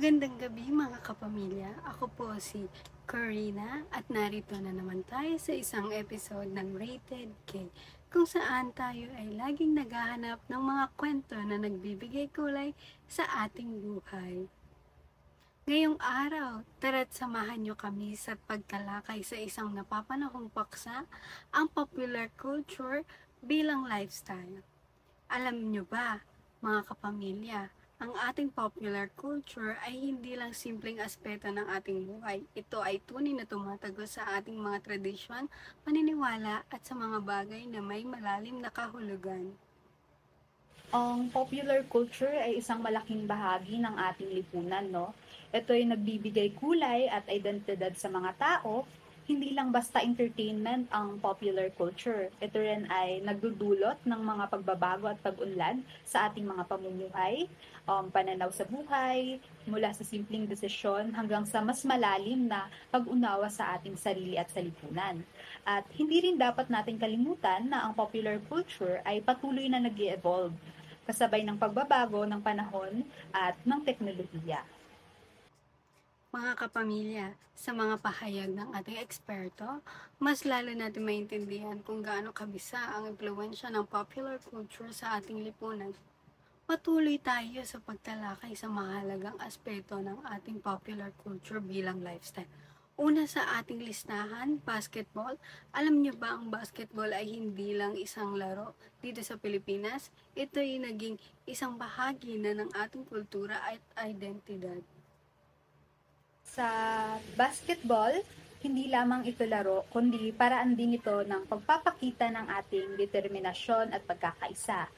Magandang gabi mga kapamilya. Ako po si Corina at narito na naman tayo sa isang episode ng Rated K kung saan tayo ay laging naghahanap ng mga kwento na nagbibigay kulay sa ating buhay. Ngayong araw, tara't samahan nyo kami sa pagtalakay sa isang napapanahong paksa, ang popular culture bilang lifestyle. Alam nyo ba, mga kapamilya, ang ating popular culture ay hindi lang simpleng aspeto ng ating buhay. Ito ay tunay na tumatagos sa ating mga tradisyon, paniniwala at sa mga bagay na may malalim na kahulugan. Ang popular culture ay isang malaking bahagi ng ating lipunan, no? Ito ay nagbibigay kulay at identidad sa mga tao. Hindi lang basta entertainment ang popular culture. Ito rin ay nagdudulot ng mga pagbabago at pag-unlad sa ating mga pamumuhay, pananaw sa buhay, mula sa simpleng desisyon hanggang sa mas malalim na pag-unawa sa ating sarili at sa lipunan. At hindi rin dapat natin kalimutan na ang popular culture ay patuloy na nag-evolve kasabay ng pagbabago ng panahon at ng teknolohiya. Mga kapamilya, sa mga pahayag ng ating eksperto, mas lalo natin maintindihan kung gaano kabisa ang impluensya ng popular culture sa ating lipunan. Patuloy tayo sa pagtalakay sa mahalagang aspeto ng ating popular culture bilang lifestyle. Una sa ating listahan, basketball. Alam niyo ba ang basketball ay hindi lang isang laro dito sa Pilipinas? Ito ay naging isang bahagi na ng ating kultura at identidad. Sa basketball, hindi lamang ito laro, kundi paraan din ito ng pagpapakita ng ating determinasyon at pagkakaisa.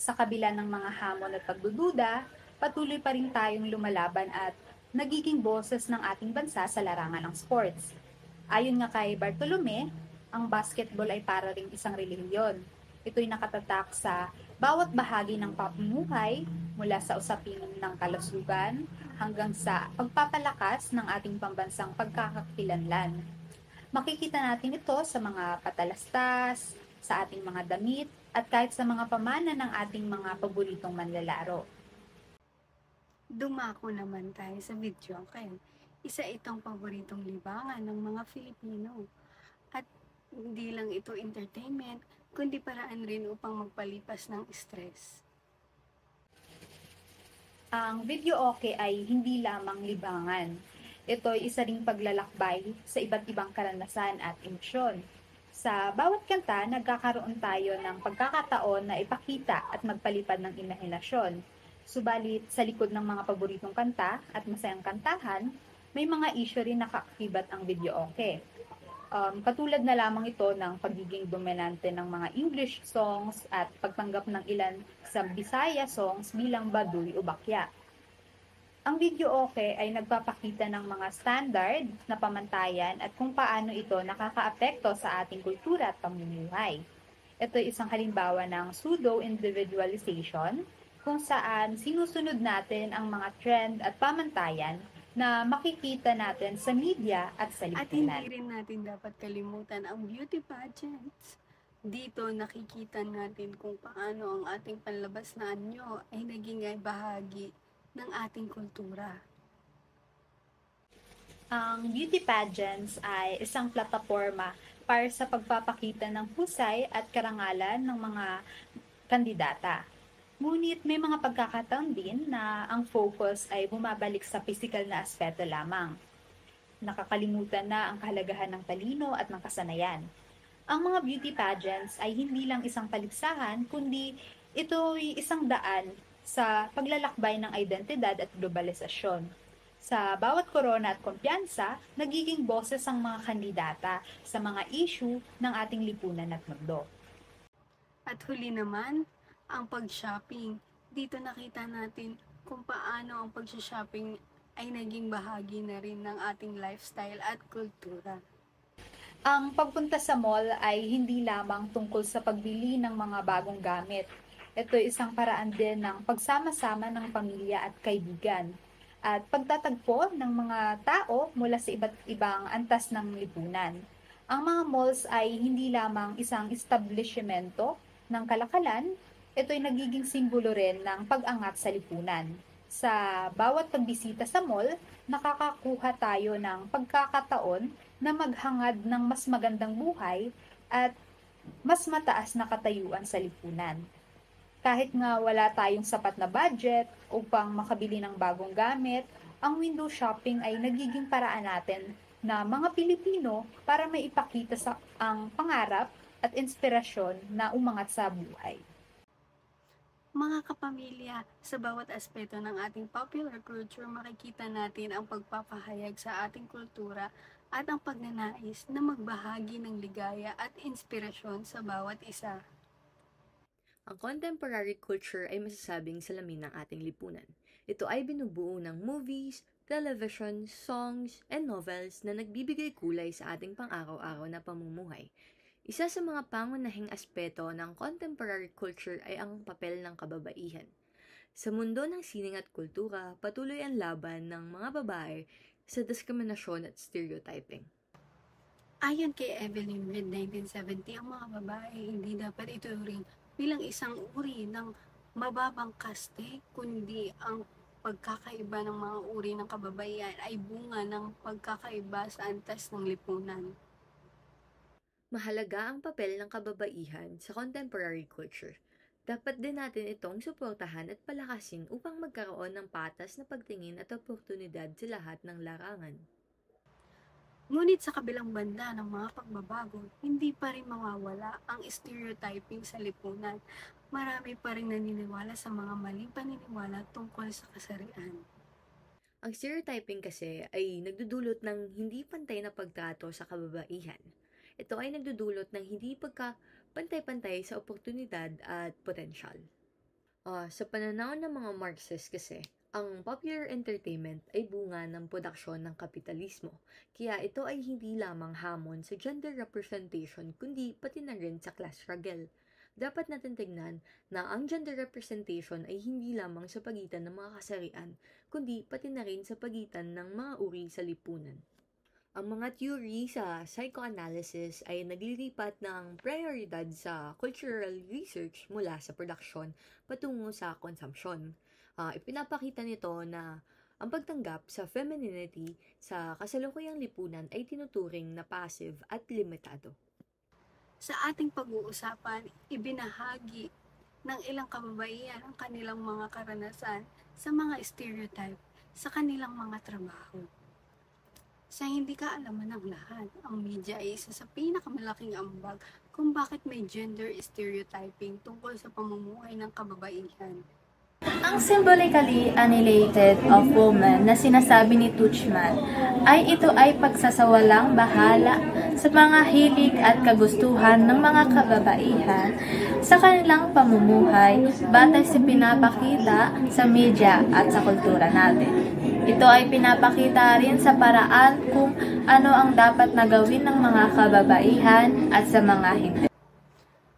Sa kabila ng mga hamon at pagdududa, patuloy pa rin tayong lumalaban at nagiging boses ng ating bansa sa larangan ng sports. Ayon nga kay Bartolome, ang basketball ay para ring isang relihiyon. Ito'y nakatatak sa bawat bahagi ng pamumuhay mula sa usapin ng kalusugan hanggang sa pagpapalakas ng ating pambansang pagkakakilanlan. Makikita natin ito sa mga patalastas, sa ating mga damit, at kahit sa mga pamana ng ating mga paboritong manlalaro. Dumako naman tayo sa video kayo. Isa itong paboritong libangan ng mga Filipino. At hindi lang ito entertainment, kundi paraan rin upang magpalipas ng stress. Ang videoke ay hindi lamang libangan. Ito ay isa ring paglalakbay sa iba't ibang karanasan at emosyon. Sa bawat kanta, nagkakaroon tayo ng pagkakataon na ipakita at magpalipad ng imahinasyon. Subalit, sa likod ng mga paboritong kanta at masayang kantahan, may mga issue rin nakaakibat ang videoke. Katulad na lamang ito ng pagiging dominante ng mga English songs at pagtanggap ng ilan sa Bisaya songs bilang baduy o bakya. Ang videoke ay nagpapakita ng mga standard na pamantayan at kung paano ito nakakaapekto sa ating kultura at pamumuhay. Ito ay isang halimbawa ng pseudo-individualization kung saan sinusunod natin ang mga trend at pamantayan na makikita natin sa media at sa lipunan. At hindi rin natin dapat kalimutan ang beauty pageants. Dito nakikita natin kung paano ang ating panlabas na anyo ay naging bahagi ng ating kultura. Ang beauty pageants ay isang plataforma para sa pagpapakita ng husay at karangalan ng mga kandidata. Ngunit may mga pagkakataon din na ang focus ay bumabalik sa physical na aspeto lamang. Nakakalimutan na ang kahalagahan ng talino at ng kasanayan. Ang mga beauty pageants ay hindi lang isang paligsahan, kundi ito'y isang daan sa paglalakbay ng identidad at globalisasyon. Sa bawat korona at kumpiyansa, nagiging boses ang mga kandidata sa mga issue ng ating lipunan at mundo. At huli naman, ang pag-shopping. Dito nakita natin kung paano ang pag-shopping ay naging bahagi na rin ng ating lifestyle at kultura. Ang pagpunta sa mall ay hindi lamang tungkol sa pagbili ng mga bagong gamit. Ito ay isang paraan din ng pagsama-sama ng pamilya at kaibigan at pagtatagpo ng mga tao mula sa iba't ibang antas ng lipunan. Ang mga malls ay hindi lamang isang establishmento ng kalakalan, ito ay nagiging simbolo rin ng pag-angat sa lipunan. Sa bawat pagbisita sa mall, nakakakuha tayo ng pagkakataon na maghangad ng mas magandang buhay at mas mataas na katayuan sa lipunan. Kahit nga wala tayong sapat na budget upang makabili ng bagong gamit, ang window shopping ay nagiging paraan natin na mga Pilipino para maipakita ang pangarap at inspirasyon na umangat sa buhay. Mga kapamilya, sa bawat aspeto ng ating popular culture, makikita natin ang pagpapahayag sa ating kultura at ang pagnanais na magbahagi ng ligaya at inspirasyon sa bawat isa. Ang contemporary culture ay masasabing salamin ng ating lipunan. Ito ay binubuo ng movies, television, songs, and novels na nagbibigay kulay sa ating pang-araw-araw na pamumuhay. Isa sa mga pangunahing aspeto ng contemporary culture ay ang papel ng kababaihan. Sa mundo ng sining at kultura, patuloy ang laban ng mga babae sa diskriminasyon at stereotyping. Ayon kay Evelyn Reed 1970, ang mga babae hindi dapat ituring bilang isang uri ng mababang kaste, kundi ang pagkakaiba ng mga uri ng kababaihan ay bunga ng pagkakaiba sa antas ng lipunan. Mahalaga ang papel ng kababaihan sa contemporary culture. Dapat din natin itong suportahan at palakasin upang magkaroon ng patas na pagtingin at oportunidad sa lahat ng larangan. Ngunit sa kabilang banda ng mga pagbabago, hindi pa rin mawawala ang stereotyping sa lipunan. Marami pa rin naniniwala sa mga maling paniniwala tungkol sa kasarian. Ang stereotyping kasi ay nagdudulot ng hindi pantay na pagtrato sa kababaihan. Ito ay nagdudulot ng hindi pagka-pantay-pantay sa oportunidad at potensyal. Sa pananaw ng mga Marxist kasi, ang popular entertainment ay bunga ng produksyon ng kapitalismo, kaya ito ay hindi lamang hamon sa gender representation kundi pati na rin sa class struggle. Dapat natin tignan na ang gender representation ay hindi lamang sa pagitan ng mga kasarian, kundi pati na rin sa pagitan ng mga uri sa lipunan. Ang mga theory sa psychoanalysis ay naglilipat ng prioridad sa cultural research mula sa production patungo sa consumption. Ipinapakita nito na ang pagtanggap sa femininity sa kasalukuyang lipunan ay tinuturing na passive at limitado. Sa ating pag-uusapan, ibinahagi ng ilang kababaihan ang kanilang mga karanasan sa mga stereotype sa kanilang mga trabaho. Sa hindi kaalaman ng lahat, ang media ay isa sa pinakamalaking ambag kung bakit may gender stereotyping tungkol sa pamumuhay ng kababaihan. Ang symbolically annihilated of woman na sinasabi ni Tuchman ito ay pagsasawalang bahala sa mga hilig at kagustuhan ng mga kababaihan sa kanilang pamumuhay batay sa pinapakita sa media at sa kultura natin. Ito ay pinapakita rin sa paraan kung ano ang dapat na gawin ng mga kababaihan at sa mga hindi.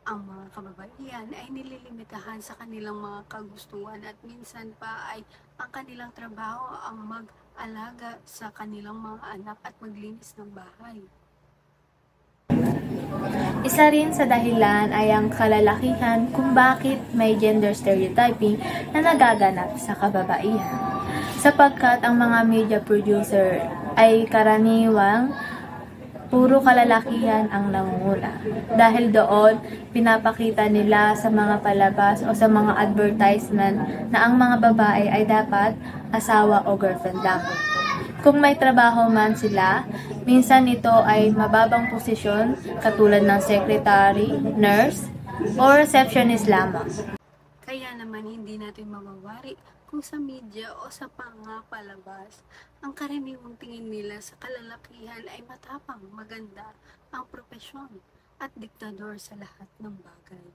Ang mga kababaihan ay nililimitahan sa kanilang mga kagustuhan at minsan pa ay ang kanilang trabaho ang mag-alaga sa kanilang mga anak at maglinis ng bahay. Isa rin sa dahilan ay ang kalalakihan kung bakit may gender stereotyping na nagaganap sa kababaihan. Sapagkat ang mga media producer ay karaniwang puro kalalakihan ang nangunguna. Dahil doon, pinapakita nila sa mga palabas o sa mga advertisement na ang mga babae ay dapat asawa o girlfriend lang. Kung may trabaho man sila, minsan ito ay mababang posisyon katulad ng secretary, nurse, o receptionist lamang. Kaya naman hindi natin mawawari kung sa media o sa palabas, ang karaniwang tingin nila sa kalalakihan ay matapang, maganda, ang propesyon, at diktador sa lahat ng bagay.